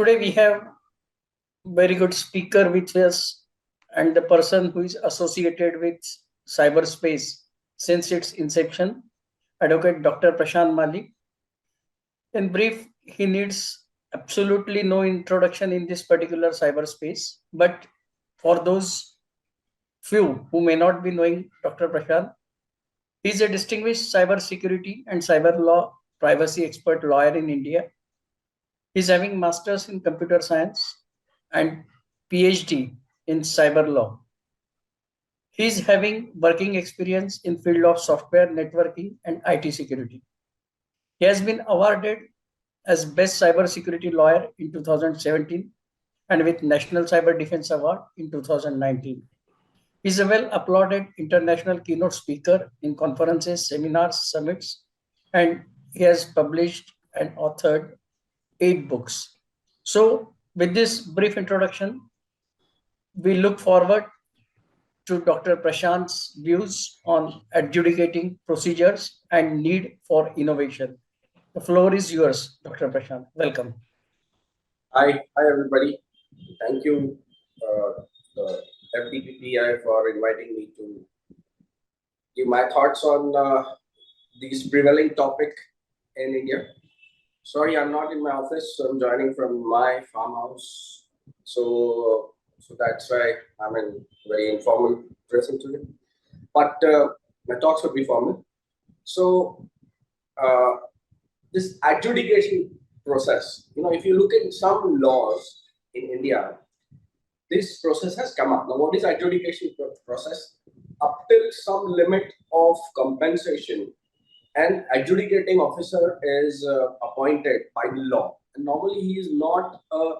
Today we have very good speaker with us and the person who is associated with cyberspace since its inception, Advocate Dr. Prashant Mali. In brief, he needs absolutely no introduction in this particular cyberspace, but for those few who may not be knowing Dr. Prashant, he is a distinguished cyber security and cyber law privacy expert lawyer in India. He is having masters in computer science and PhD in cyber law. He is having working experience in field of software networking and IT security. He has been awarded as best cyber security lawyer in 2017 and with National Cyber Defense Award in 2019. He is a well applauded international keynote speaker in conferences, seminars, summits, and he has published and authored 8 books. So, with this brief introduction, we look forward to Dr. Prashant's views on adjudicating procedures and need for innovation. The floor is yours, Dr. Prashant. Welcome. Hi everybody. Thank you, the FDPPI, for inviting me to give my thoughts on this prevailing topic in India. Sorry, I'm not in my office, so I'm joining from my farmhouse. So that's why I'm in very informal dressing today. But my talks would be formal. So uh, this adjudication process, if you look at some laws in India, this process has come up. Now, what is adjudication process? Up till some limit of compensation, an adjudicating officer is appointed by the law. And normally, he is not a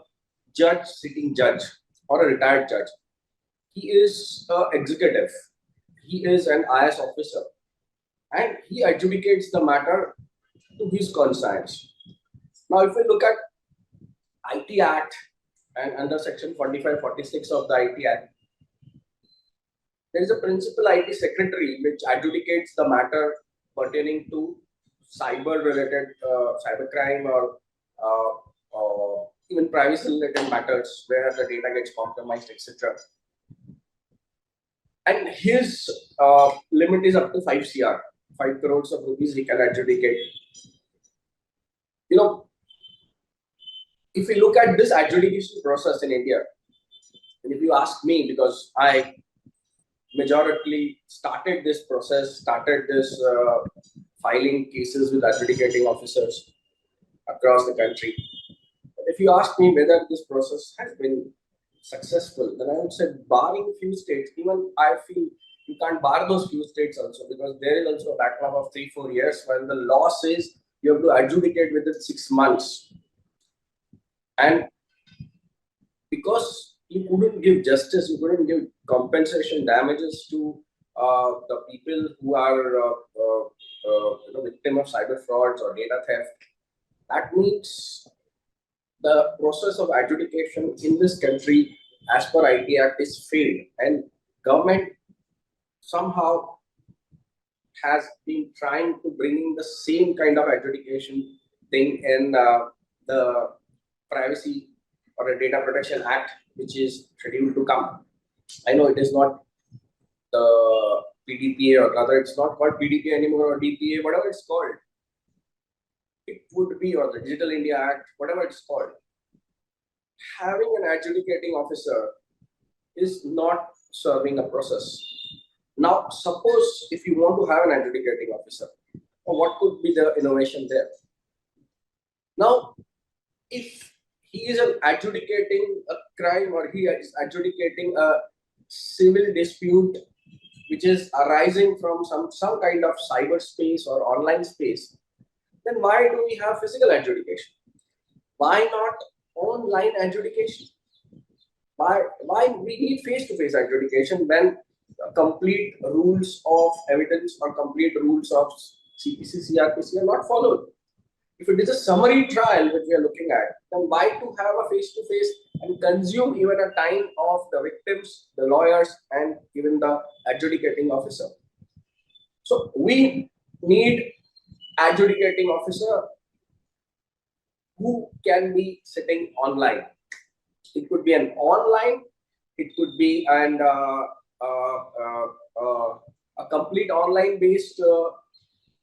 sitting judge or a retired judge. He is an executive. He is an IS officer, and he adjudicates the matter to his conscience. Now, if we look at IT Act and under Section 45, 46 of the IT Act, there is a principal IT secretary which adjudicates the matter pertaining to cyber-related cybercrime or even privacy-related matters where the data gets compromised, etc. And his limit is up to 5 CR, 5 crores of rupees he can adjudicate. If we look at this adjudication process in India, and if you ask me, because I majorly started this process, filing cases with adjudicating officers across the country. But if you ask me whether this process has been successful, then I would say barring few states, even I feel you can't bar those few states also, because there is also a backlog of 3-4 years when the law says you have to adjudicate within 6 months. And because you couldn't give justice, you couldn't give compensation damages to the people who are victim of cyber frauds or data theft, that means the process of adjudication in this country as per IT Act is failed, and government somehow has been trying to bring in the same kind of adjudication thing in the Privacy or a Data Protection Act, which is scheduled to come. I know it is not the PDPA, or rather it's not called PDPA anymore, or DPA, whatever it's called. It would be, or the Digital India Act, whatever it's called. Having an adjudicating officer is not serving a process. Now, suppose if you want to have an adjudicating officer, what could be the innovation there? Now, if he is adjudicating a crime, or he is adjudicating a civil dispute which is arising from some kind of cyberspace or online space, then why do we have physical adjudication? Why not online adjudication? Why we need face-to-face adjudication when complete rules of evidence or complete rules of CPC, CRPC are not followed? If it is a summary trial which we are looking at, then why to have a face-to-face and consume even a time of the victims, the lawyers, and even the adjudicating officer? So we need adjudicating officer who can be sitting online. It could be an online, it could be uh, uh, uh, a complete online based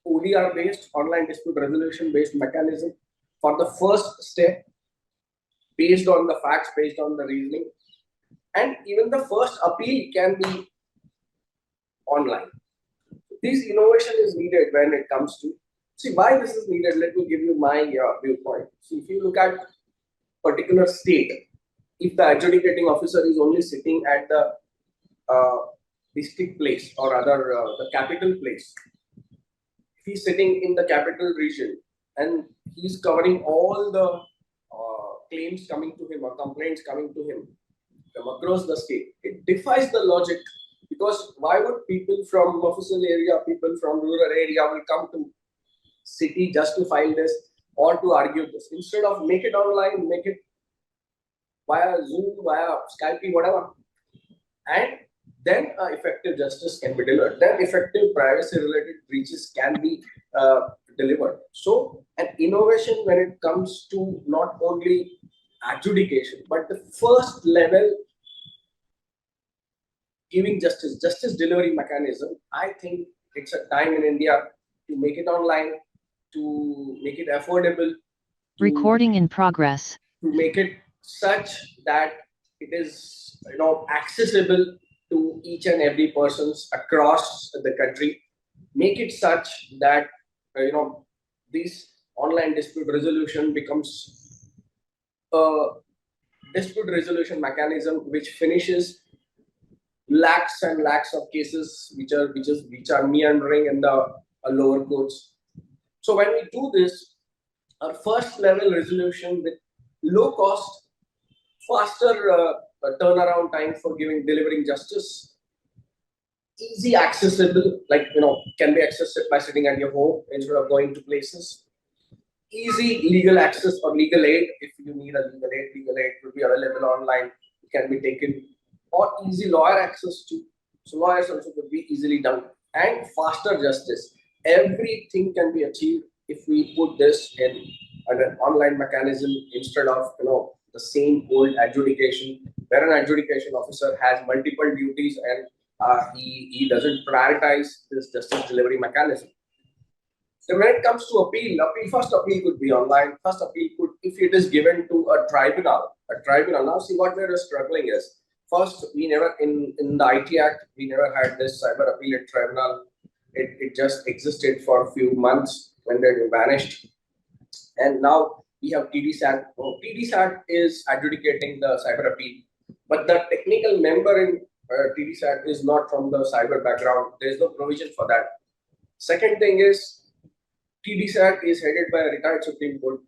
ODR based online dispute resolution based mechanism for the first step, based on the facts, based on the reasoning, and even the first appeal can be online. This innovation is needed when it comes to, see why this is needed. Let me give you my viewpoint. See, if you look at particular state, if the adjudicating officer is only sitting at the uh, district place or other the capital place, if he's sitting in the capital region and he's covering all the claims coming to him or complaints coming to him from across the state, it defies the logic. Because why would people from official area, people from rural area will come to city just to file this or to argue this? Instead of make it online, make it via Zoom, via Skype, whatever, and then effective justice can be delivered. Then effective privacy-related breaches can be delivered. So, an innovation when it comes to not only adjudication but the first level giving justice delivery mechanism. I think it's a time in India to make it online, to make it affordable, Recording in progress. to make it such that it is accessible to each and every persons across the country. Make it such that this online dispute resolution becomes a dispute resolution mechanism which finishes lakhs and lakhs of cases which are meandering in the lower courts. So when we do this, our first level resolution with low cost, faster turnaround time for delivering justice, easy accessible, like can be accessed by sitting at your home instead of going to places. Easy legal access or legal aid. If you need a legal aid will be available online. It can be taken, or easy lawyer access to. So lawyers also could be easily done, and faster justice. Everything can be achieved if we put this in an online mechanism instead of the same old adjudication, where an adjudication officer has multiple duties and he doesn't prioritize this justice delivery mechanism. So when it comes to first appeal could be online. First appeal could, if it is given to a tribunal. Now, see what we're struggling is. First, we never in the IT Act we never had this cyber appellate tribunal. It just existed for a few months when they vanished, and now we have TDSAT. TDSAT is adjudicating the cyber appeal, but the technical member in TDSAT is not from the cyber background. There is no provision for that. Second thing is, TDSAT is headed by a retired Supreme Court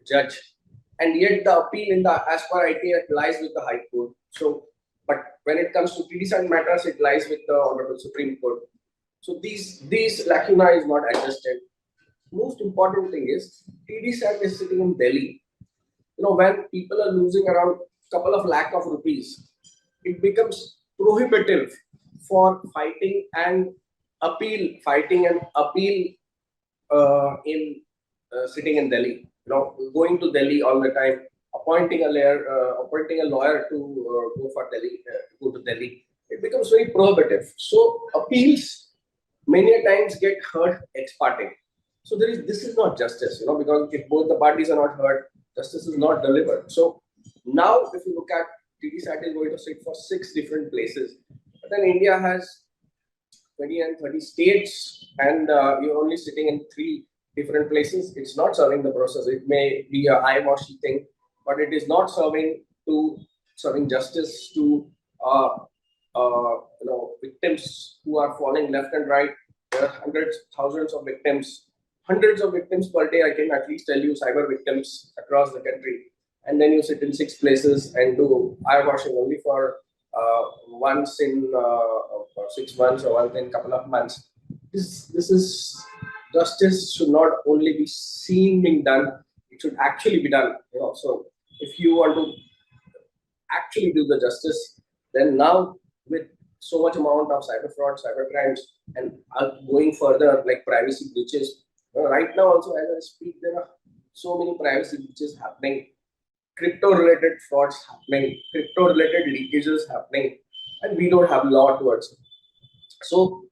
judge, and yet the appeal as per IT Act lies with the High Court. So, but when it comes to TDSAT matters, it lies with the Honorable Supreme Court. So these lacuna is not adjusted. Most important thing is TDSAT is sitting in Delhi. When people are losing around couple of lakh of rupees, it becomes prohibitive for fighting and appeal in sitting in Delhi. Going to Delhi all the time, appointing a lawyer to go to Delhi. It becomes very prohibitive. So appeals many times get heard ex parte. So this is not justice, because if both the parties are not heard, justice is not delivered. So now, if you look at TDSAT is going to sit for 6 different places, but then India has 20 and 30 states, and you're only sitting in 3 different places. It's not serving the process. It may be a eye-washy thing, but it is not serving justice to victims who are falling left and right. There are hundreds of victims per day. I can at least tell you cyber victims across the country, and then you sit in 6 places and do eye-washing only for once in for 6 months or once in a couple of months. This is justice should not only be seen being done; it should actually be done. So if you want to actually do the justice, then now with so much amount of cyber fraud, cyber crimes, and going further like privacy breaches. Right now, also as I speak, there are so many privacy breaches happening, crypto-related frauds happening, crypto-related leakages happening, and we don't have law towards it. So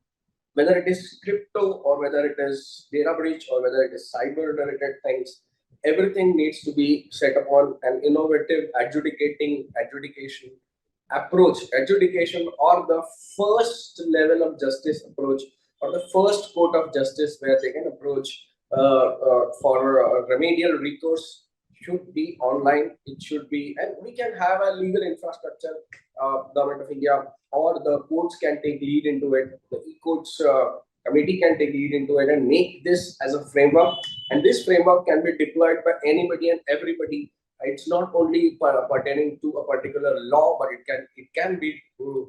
whether it is crypto or whether it is data breach or whether it is cyber-related things, everything needs to be set upon an innovative adjudication approach, adjudication or the first level of justice approach or the first court of justice where they can approach for remedial recourse should be online. It should be, and we can have a legal infrastructure. Government of India or the courts can take lead into it. The e-courts committee can take lead into it and make this as a framework. And this framework can be deployed by anybody and everybody. It's not only pertaining to a particular law, but it can be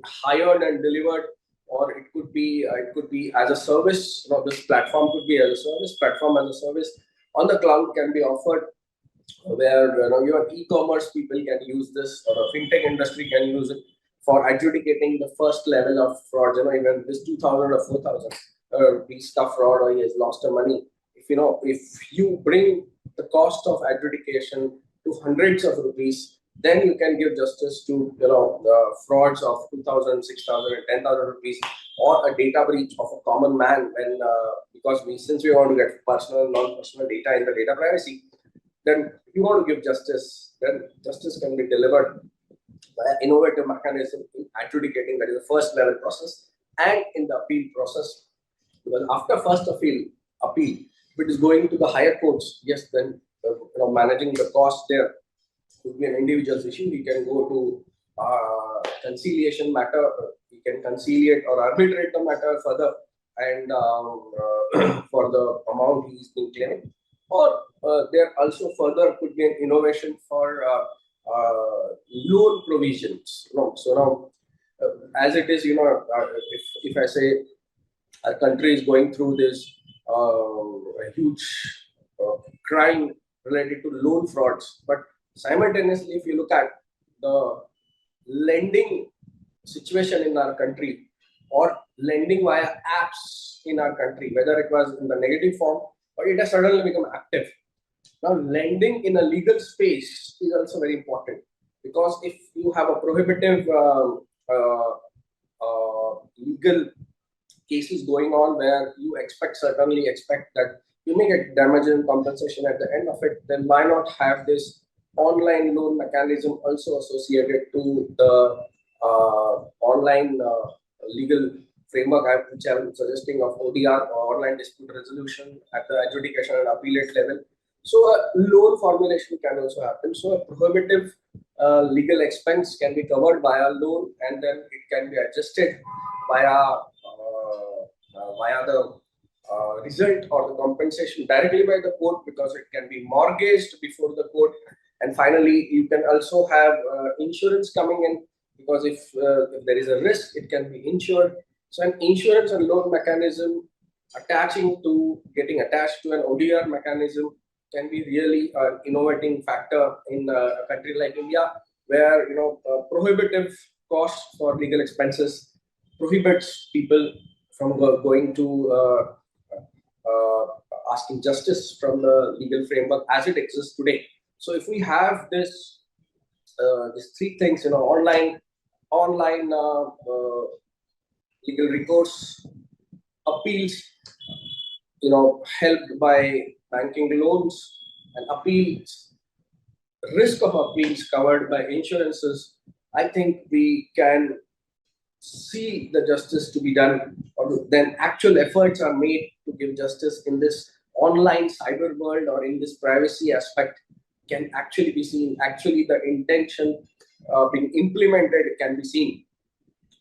hired and delivered, or it could be as a service. This platform could be as a service, platform as a service on the cloud can be offered, where your e-commerce people can use this, or the fintech industry can use it for adjudicating the first level of fraud. Even this 2,000 or 4,000 rupees stuff fraud, or he has lost the money. If you bring the cost of adjudication to hundreds of rupees, then you can give justice to the frauds of 2,000, 6,000, and 10,000 rupees, or a data breach of a common man. When because since we want to get personal, non-personal data in the data privacy, then if you want to give justice, then justice can be delivered by an innovative mechanism in adjudicating, that is the first level process, and in the appeal process. Because after first appeal, if it is going to the higher courts, yes, then managing the cost there could be an individual's issue. We can go to conciliation matter. We can conciliate or arbitrate the matter further, and for the amount he is being claiming. Or there also further could be an innovation for loan provisions. So now, as it is, if I say our country is going through this a huge crime related to loan frauds, but simultaneously, if you look at the lending situation in our country, or lending via apps in our country, whether it was in the negative form or it has suddenly become active. Now, lending in a legal space is also very important, because if you have a prohibitive legal cases going on where you certainly expect that you may get damage and compensation at the end of it, then why not have this online loan mechanism also associated to the online legal framework, which I'm suggesting, of ODR, or online dispute resolution, at the adjudication and appellate level. So a loan formulation can also happen. So a prohibitive legal expense can be covered by a loan, and then it can be adjusted via the result or the compensation directly by the court, because it can be mortgaged before the court. And finally, you can also have insurance coming in, because if there is a risk, it can be insured. So an insurance and loan mechanism getting attached to an ODR mechanism can be really an innovating factor in a country like India, where prohibitive costs for legal expenses prohibits people from going to asking justice from the legal framework as it exists today. So if we have these three things, online legal recourse, appeals, helped by banking loans, and appeals, risk of appeals covered by insurances, I think we can see the justice to be done, or then actual efforts are made to give justice in this online cyber world, or in this privacy aspect can actually be seen. Actually, the intention being implemented can be seen,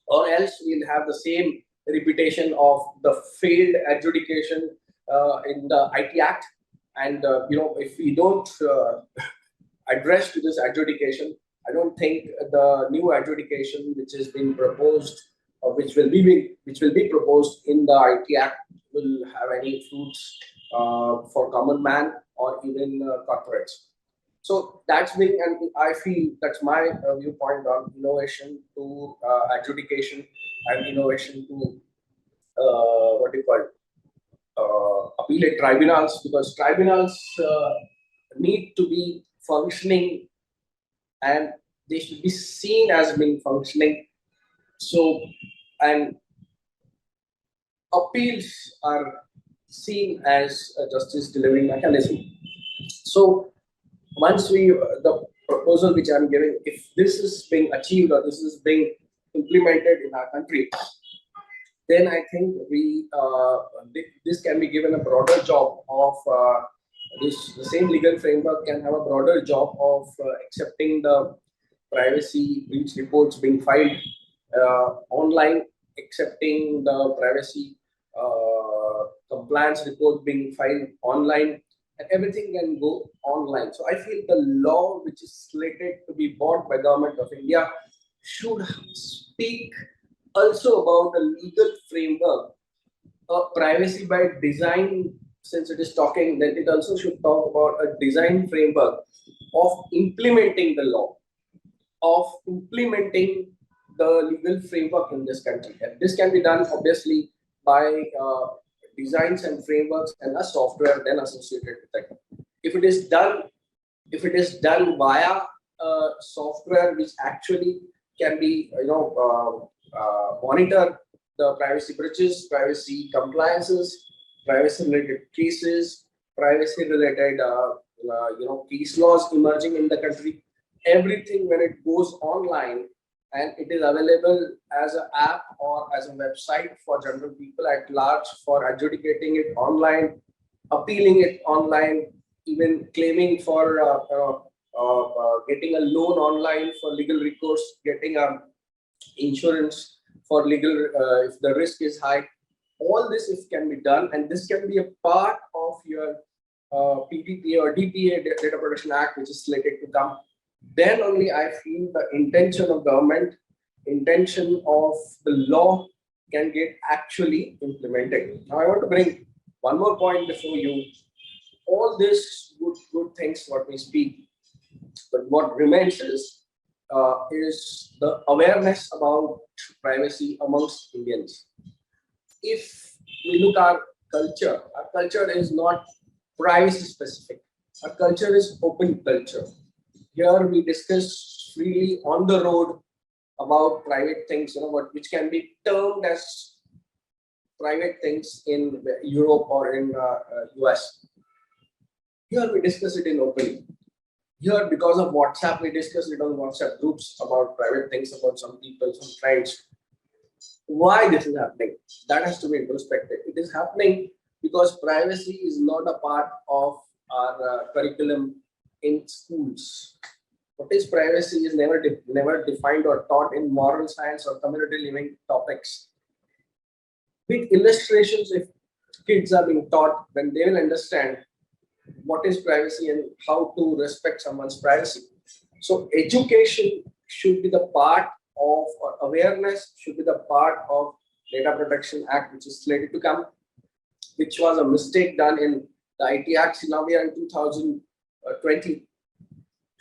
or else we'll have the same reputation of the failed adjudication in the IT Act. And if we don't address to this adjudication, I don't think the new adjudication which is being proposed, or which will be proposed in the IT Act, will have any fruits for common man or even corporates. So that's me, and I feel that's my viewpoint on innovation to adjudication, and innovation to what do you call appellate tribunals, because tribunals need to be functioning, and they should be seen as being functioning. So, and appeals are seen as a justice delivery mechanism. So, once the proposal which I'm giving, if this is being achieved or this is being implemented in our country, then I think this can be given a broader job of the same legal framework can have a broader job of accepting the privacy breach reports being filed online, accepting the privacy compliance report being filed online, and everything can go online. So I feel the law which is slated to be bought by Government of India should speak also about the legal framework, privacy by design. Since it is talking, then it also should talk about a design framework of implementing the law, of implementing the legal framework in this country. And this can be done obviously by designs and frameworks and a software then associated with it. If it is done, if it is done via software which actually can be, monitor the privacy breaches, privacy compliances, privacy related cases, privacy related case laws emerging in the country, everything when it goes online and it is available as an app or as a website for general people at large for adjudicating it online, appealing it online, even claiming for getting a loan online for legal recourse, getting a insurance for legal if the risk is high. All this if can be done, and this can be a part of your PDPA or DPA, Data Protection Act, which is slated to come. Then only I feel the intention of government, intention of the law can get actually implemented. Now I want to bring one more point before you. All this good things what we speak, but what remains is the awareness about privacy amongst Indians. If we look our culture is not privacy specific. Our culture is open culture. Here we discuss freely on the road about private things, what which can be termed as private things in Europe or in US. Here we discuss it in openly. Here, because of WhatsApp, we discuss it on WhatsApp groups about private things about some people, some friends. Why this is happening? That has to be introspective. It is happening because privacy is not a part of our curriculum in schools. What is privacy is never defined or taught in moral science or community living topics. With illustrations, if kids are being taught, then they will understand what is privacy and how to respect someone's privacy. So education should be the part of, or awareness should be the part of Data Protection Act, which is slated to come, which was a mistake done in the IT Act. Now we are in 2020,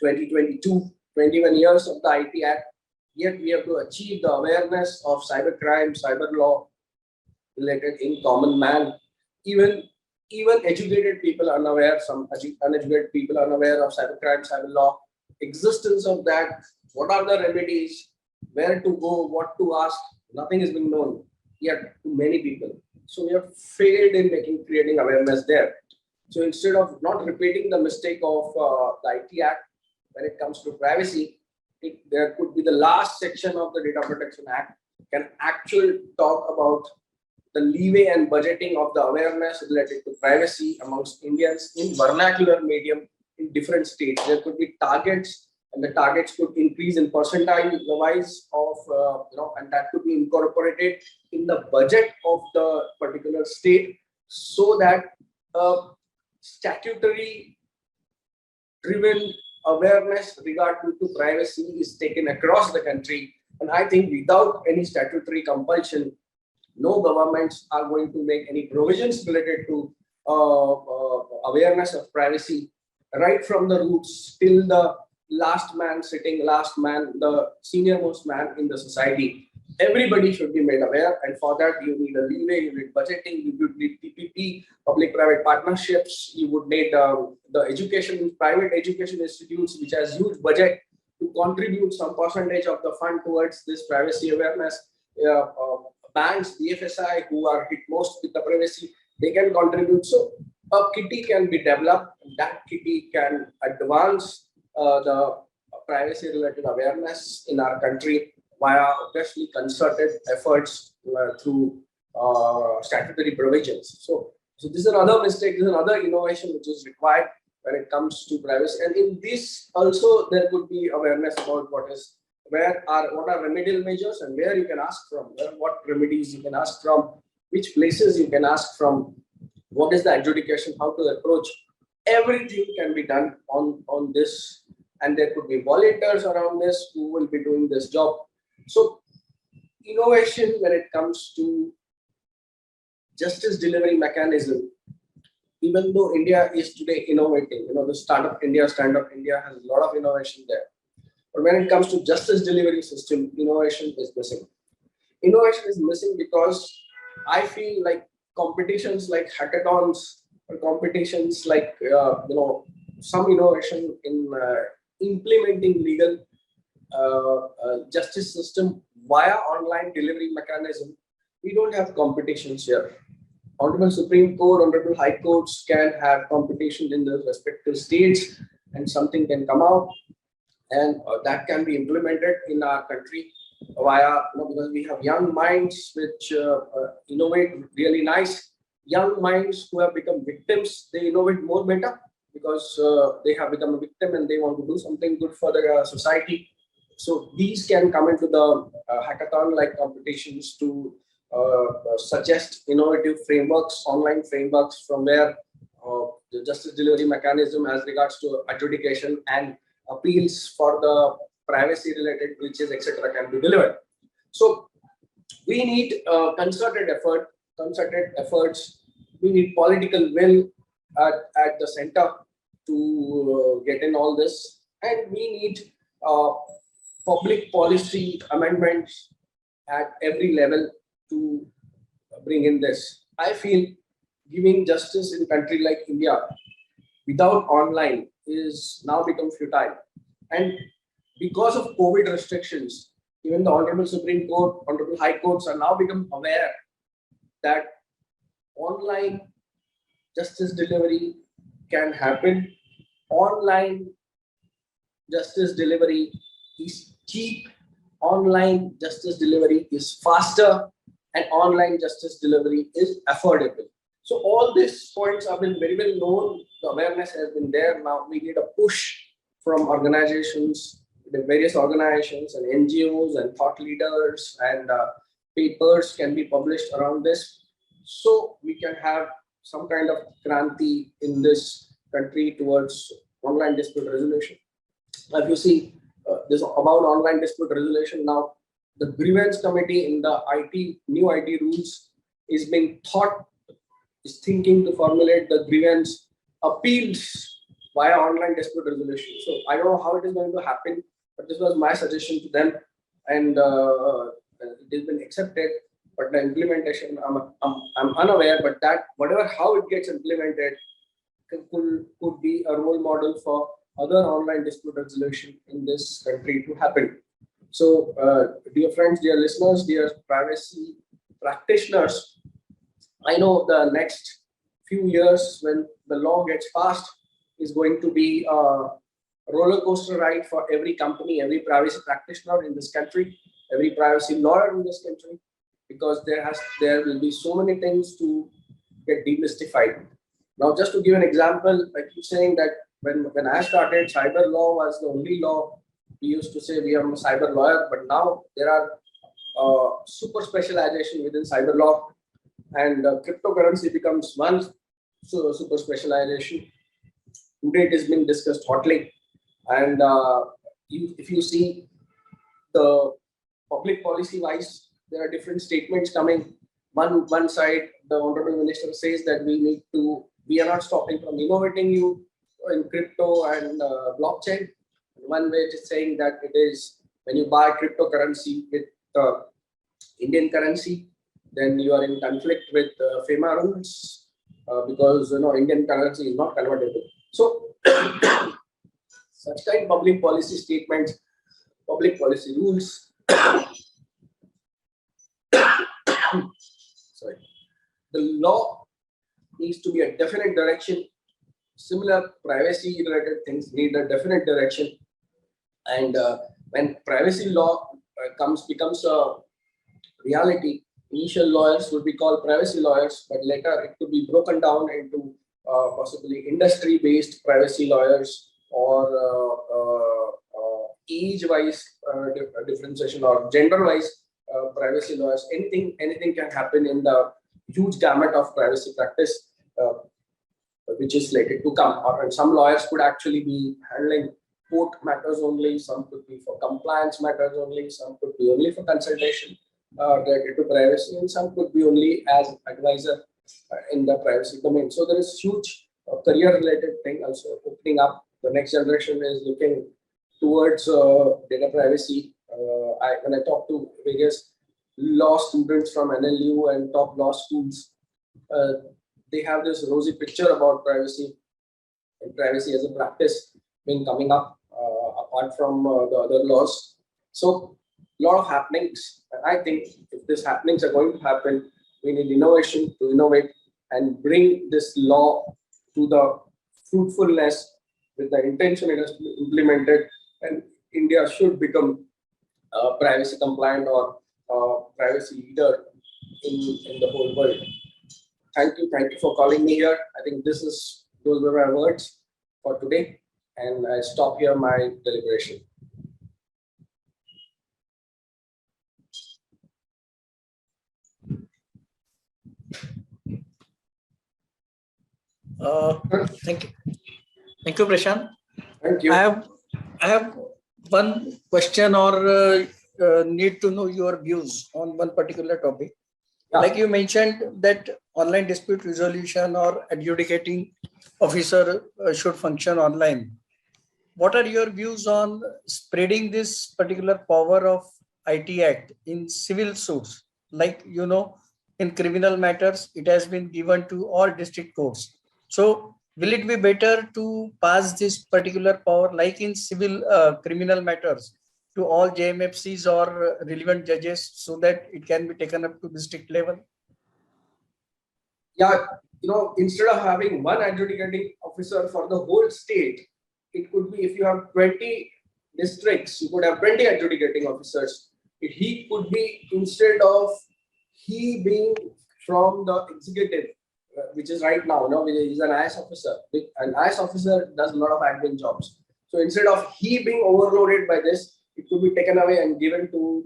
2022, 21 years of the IT Act. Yet we have to achieve the awareness of cybercrime, cyber law related in common man. Even educated people are unaware, some uneducated people are unaware of cybercrime, cyber law, existence of that, what are the remedies, where to go, what to ask, nothing is being known yet to many people. So we have failed in creating awareness there. So instead of not repeating the mistake of the IT Act, when it comes to privacy, there could be the last section of the Data Protection Act can actually talk about the leeway and budgeting of the awareness related to privacy amongst Indians in vernacular medium in different states. There could be targets, and the targets could increase in percentile wise of, and that could be incorporated in the budget of the particular state, so that statutory driven awareness regarding to privacy is taken across the country. And I think without any statutory compulsion, no governments are going to make any provisions related to awareness of privacy, right from the roots till the last man sitting, last man, the senior most man in the society. everybody should be made aware, and for that you need a leeway, you need budgeting, you would need PPP, public-private partnerships, you would need the education, private education institutes, which has huge budget to contribute some percentage of the fund towards this privacy awareness. Banks, BFSI, who are hit most with the privacy, they can contribute. So a kitty can be developed, and that kitty can advance the privacy related awareness in our country via obviously concerted efforts through statutory provisions. So this is another mistake, this is another innovation which is required when it comes to privacy. And in this also there could be awareness about what are remedial measures and where you can ask from, what remedies you can ask from, which places you can ask from, what is the adjudication, how to approach. Everything can be done on this, and there could be volunteers around this who will be doing this job. So innovation when it comes to justice delivery mechanism, even though India is today innovating, the Startup India, Stand Up India has a lot of innovation there. But when it comes to justice delivery system, innovation is missing. Innovation is missing because I feel like competitions like hackathons or competitions like some innovation in implementing legal justice system via online delivery mechanism, we don't have competitions here. Honorable Supreme Court, Honorable High Courts can have competition in the respective states, and something can come out, and that can be implemented in our country via, because we have young minds which innovate really nice. Young minds who have become victims, they innovate more better because they have become a victim and they want to do something good for the society. So these can come into the hackathon-like competitions to suggest innovative frameworks, online frameworks from where the justice delivery mechanism as regards to adjudication and appeals for the privacy-related breaches, etc., can be delivered. So we need concerted efforts. We need political will at the center to get in all this, and we need public policy amendments at every level to bring in this. I feel giving justice in a country like India without online is now become futile. And because of COVID restrictions, even the Honorable Supreme Court, Honorable High Courts are now become aware that online justice delivery can happen. Online justice delivery is cheap. Online justice delivery is faster, and online justice delivery is affordable. So all these points have been very well known. The awareness has been there. Now we need a push from organizations, the various organizations and NGOs and thought leaders, and papers can be published around this, so we can have some kind of kranti in this country towards online dispute resolution. If you see this about online dispute resolution now, the grievance committee in the new IT rules is being thinking to formulate the grievance appeals via online dispute resolution. So I don't know how it is going to happen, but this was my suggestion to them, and it has been accepted. But the implementation, I'm unaware. But that how it gets implemented could be a role model for other online dispute resolution in this country to happen. So, dear friends, dear listeners, dear privacy practitioners, I know the next few years when the law gets passed is going to be a roller coaster ride for every company, every privacy practitioner in this country, every privacy lawyer in this country, because there will be so many things to get demystified. Now, just to give an example, I keep saying that when I started, cyber law was the only law. We used to say we are a cyber lawyer, but now there are super specialization within cyber law, and cryptocurrency becomes one super specialization. Today it is being discussed hotly, and if you see the public policy wise, there are different statements coming. One side, the Honorable Minister says that we are not stopping from innovating you in crypto and blockchain. One way it is saying that it is when you buy cryptocurrency with Indian currency, then you are in conflict with FEMA rules because Indian currency is not convertible. So such kind of public policy statements, public policy rules, sorry, the law needs to be a definite direction. Similar privacy related things need a definite direction. And when privacy law becomes a reality, initial lawyers would be called privacy lawyers, but later it could be broken down into possibly industry-based privacy lawyers or age-wise differentiation or gender-wise privacy lawyers. Anything can happen in the huge gamut of privacy practice which is slated to come. Or some lawyers could actually be handling court matters only. Some could be for compliance matters only. Some could be only for consultation related to privacy, and some could be only as advisor in the privacy domain. So there is huge career-related thing also opening up. The next generation is looking towards data privacy. When I talk to various law students from NLU and top law schools, they have this rosy picture about privacy and privacy as a practice being coming up apart from the other laws. So a lot of happenings. I think if these happenings are going to happen, we need innovation to innovate and bring this law to the fruitfulness with the intention it has to be implemented, and India should become privacy compliant or privacy leader in the whole world. Thank you for calling me here. I think those were my words for today, and I stop here my deliberation. Thank you, Prashant. Thank you. I have one question or need to know your views on one particular topic. Yeah. Like you mentioned that online dispute resolution or adjudicating officer should function online. What are your views on spreading this particular power of IT Act in civil suits? Like, in criminal matters, it has been given to all district courts. So will it be better to pass this particular power like in civil criminal matters to all JMFCs or relevant judges so that it can be taken up to district level? Yeah, instead of having one adjudicating officer for the whole state, it could be if you have 20 districts, you could have 20 adjudicating officers. He could be, instead of he being from the executive, which is right now, he's an IS officer. An IS officer does a lot of admin jobs. So instead of he being overloaded by this, it could be taken away and given to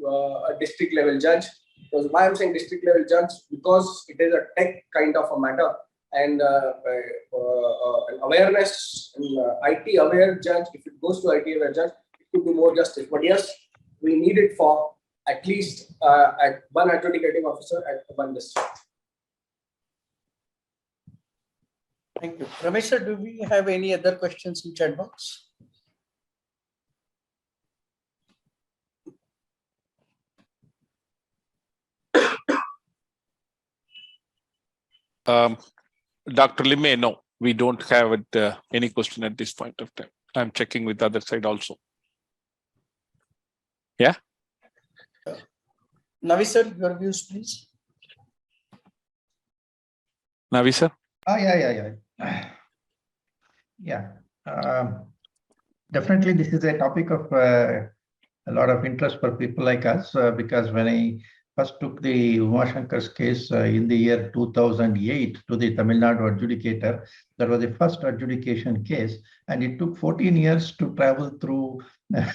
a district level judge. Because why I'm saying district level judge, because it is a tech kind of a matter, and an awareness, IT aware judge, if it goes to IT aware judge, it could be more justice. But yes, we need it for at least at one adjudicating officer at one district. Thank you. Ramesh sir, do we have any other questions in chat box? Dr. Limay, no, we don't have it, any question at this point of time. I'm checking with the other side also. Yeah. Navi sir, your views, please. Navi sir? Yeah. Definitely, this is a topic of a lot of interest for people like us because when I first took the Umashankar's case in the year 2008 to the Tamil Nadu adjudicator, that was the first adjudication case, and it took 14 years to travel through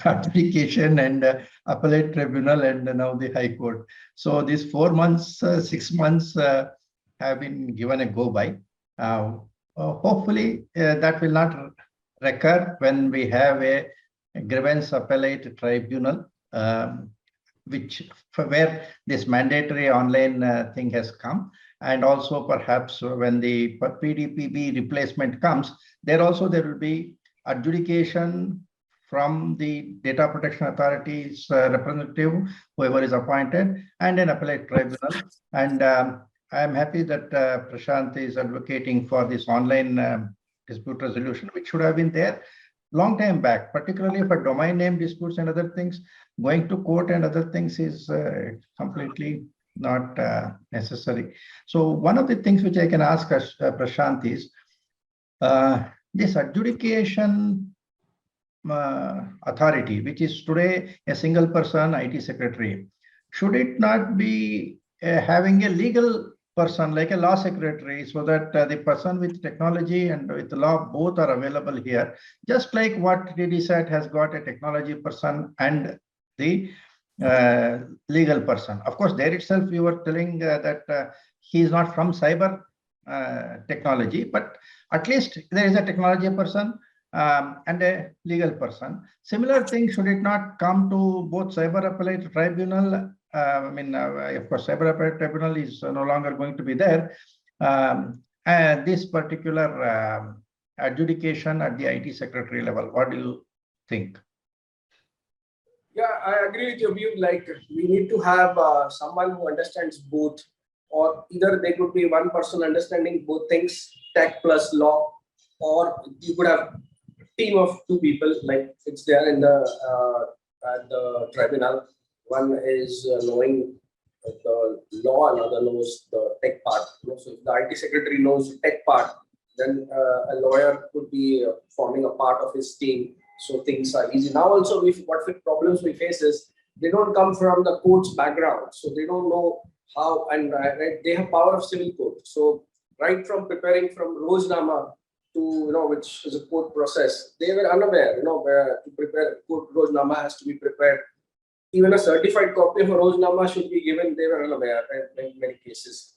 adjudication and appellate tribunal and now the High Court. So these 4 months, 6 months have been given a go by. Hopefully that will not recur when we have a grievance appellate tribunal, where this mandatory online thing has come, and also perhaps when the PDPB replacement comes, there will be adjudication from the Data Protection Authority's representative, whoever is appointed, and an appellate tribunal. And I am happy that Prashant is advocating for this online dispute resolution, which should have been there long time back, particularly for domain name disputes and other things. Going to court and other things is completely not necessary. So one of the things which I can ask Prashant is this adjudication authority, which is today a single person IT secretary, should it not be having a legal person like a law secretary, so that the person with technology and with law both are available here, just like what DDSAT has got a technology person and the legal person. Of course, there itself you were telling that he is not from cyber technology, but at least there is a technology person and a legal person. Similar thing, should it not come to both cyber appellate tribunal? Of course, cyber appellate tribunal is no longer going to be there. And this particular adjudication at the IT secretary level, what do you think? Yeah, I agree with your view. Like, we need to have someone who understands both, or either they could be one person understanding both things, tech plus law, or you could have a team of two people, like it's there in the at the tribunal. One is knowing the law, another knows the tech part. So if the IT secretary knows the tech part, then a lawyer could be forming a part of his team. So things are easy. Now also, what problems we face is they don't come from the court's background. So they don't know how, and they have power of civil court. So right from preparing from Roznama to, which is a court process, they were unaware, where to prepare court Roznama has to be prepared. Even a certified copy of a Roznama should be given. They were unaware in many cases.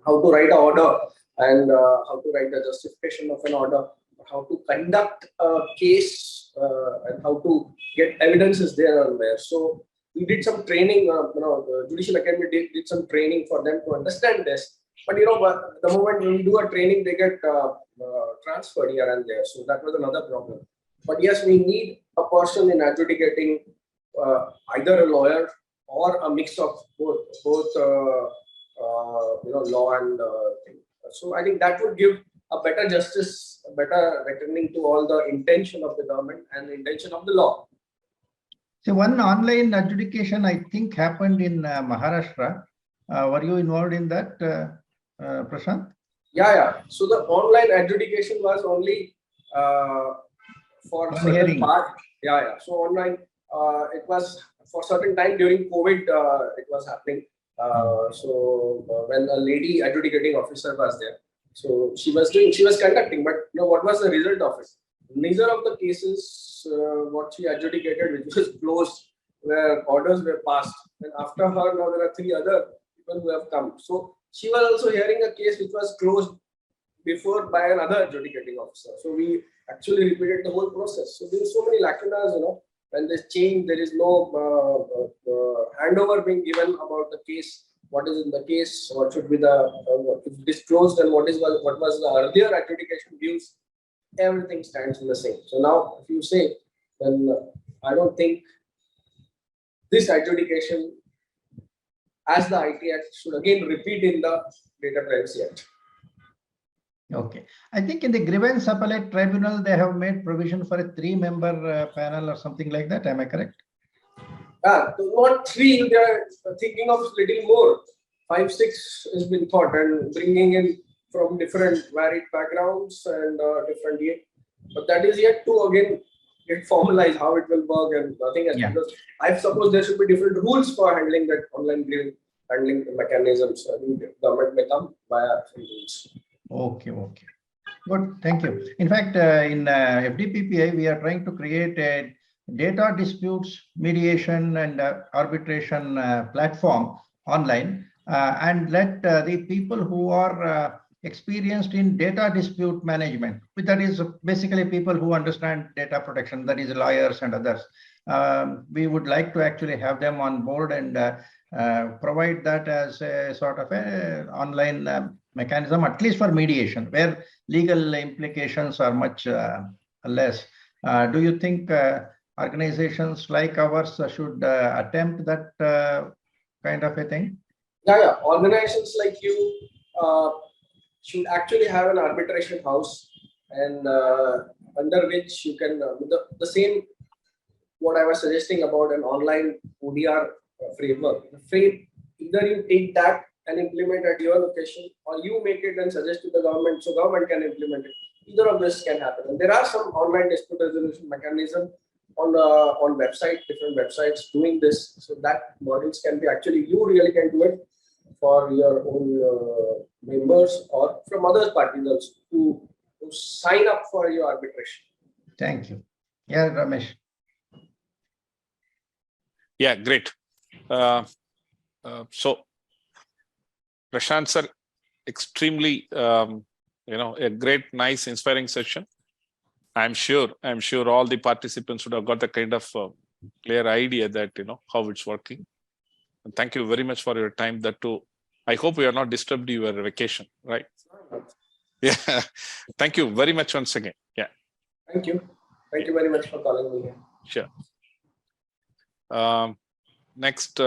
How to write an order and how to write a justification of an order, how to conduct a case and how to get evidences there and there. So we did some training, the Judicial Academy did some training for them to understand this. But the moment when we do a training, they get transferred here and there. So that was another problem. But yes, we need a person in adjudicating, either a lawyer or a mix of both law and thing. So I think that would give a better justice, a better reckoning to all the intention of the government and the intention of the law. So one online adjudication, I think, happened in Maharashtra. Were you involved in that, Prashant? Yeah. So the online adjudication was only for One certain hearing. part. Yeah. So online, it was for certain time during COVID. It was happening. So when a lady adjudicating officer was there, so she was conducting, but what was the result of it? Neither of the cases what she adjudicated, which was closed, where orders were passed. And after her, now there are 3 other people who have come. So she was also hearing a case which was closed before by another adjudicating officer. So we actually repeated the whole process. So there are so many lacunas, when there's change, there is no handover being given about the case. What is in the case? What should be the disclosed, and what was the earlier adjudication views? Everything stands in the same. So now, if you say, then I don't think this adjudication, as the IT Act, should again repeat in the Data Privacy Act. Okay. I think in the grievance appellate tribunal, they have made provision for a 3-member panel or something like that. Am I correct? Not 3, they are thinking of little more. 5, 6 has been thought, and bringing in from different varied backgrounds and different yet. But that is yet to again get formalized how it will work, and nothing else. Yeah. Because I suppose there should be different rules for handling that online grievance handling mechanisms. I think government may come via rules. Okay. Good. Thank you. In fact, in FDPPI, we are trying to create a data disputes mediation and arbitration platform online, and let the people who are experienced in data dispute management, that is basically people who understand data protection, that is lawyers and others. We would like to actually have them on board and provide that as a sort of an online mechanism, at least for mediation, where legal implications are much less. Do you think organizations like ours should attempt that kind of a thing? Yeah. Organizations like you should actually have an arbitration house, and under which you can the same what I was suggesting about an online ODR framework. Either you take that and implement at your location, or you make it and suggest to the government, so government can implement it. Either of this can happen. And there are some online dispute resolution mechanism on different websites doing this, so that models can be actually you really can do it for your own members or from other parties also who sign up for your arbitration. Thank you. Yeah, Ramesh. Yeah, great. So, Prashant sir, extremely, a great, nice, inspiring session. I'm sure all the participants would have got the kind of clear idea that, how it's working. And thank you very much for your time. That too, I hope we are not disturbed your vacation, right? Yeah. Thank you very much once again. Yeah. Thank you. Thank you very much for calling me here. Sure. Next,